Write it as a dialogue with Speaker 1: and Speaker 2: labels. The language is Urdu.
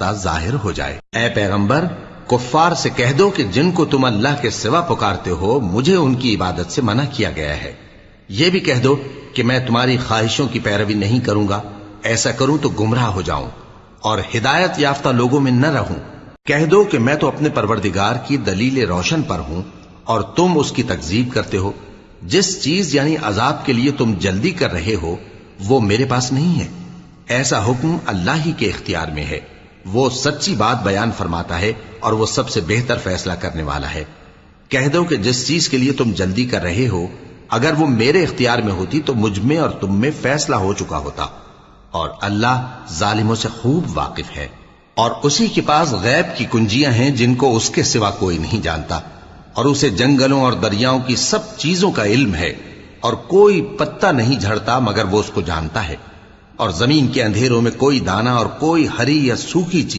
Speaker 1: ظاہر ہو جائے۔ اے پیغمبر، کفار سے کہہ دو کہ جن کو تم اللہ کے سوا پکارتے ہو مجھے ان کی عبادت سے منع کیا گیا ہے۔ یہ بھی کہہ دو کہ میں تمہاری خواہشوں کی پیروی نہیں کروں گا، ایسا کروں تو گمراہ ہو جاؤں اور ہدایت یافتہ لوگوں میں نہ رہوں۔ کہہ دو کہ میں تو اپنے پروردگار کی دلیل روشن پر ہوں اور تم اس کی تکذیب کرتے ہو۔ جس چیز یعنی عذاب کے لیے تم جلدی کر رہے ہو وہ میرے پاس نہیں ہے، ایسا حکم اللہ ہی کے اختیار میں ہے۔ وہ سچی بات بیان فرماتا ہے اور وہ سب سے بہتر فیصلہ کرنے والا ہے۔ کہہ دو کہ جس چیز کے لیے تم جلدی کر رہے ہو اگر وہ میرے اختیار میں ہوتی تو مجھ میں اور تم میں فیصلہ ہو چکا ہوتا، اور اللہ ظالموں سے خوب واقف ہے۔ اور اسی کے پاس غیب کی کنجیاں ہیں جن کو اس کے سوا کوئی نہیں جانتا، اور اسے جنگلوں اور دریاؤں کی سب چیزوں کا علم ہے، اور کوئی پتا نہیں جھڑتا مگر وہ اس کو جانتا ہے، اور زمین کے اندھیروں میں کوئی دانہ اور کوئی ہری یا سوکھی چیز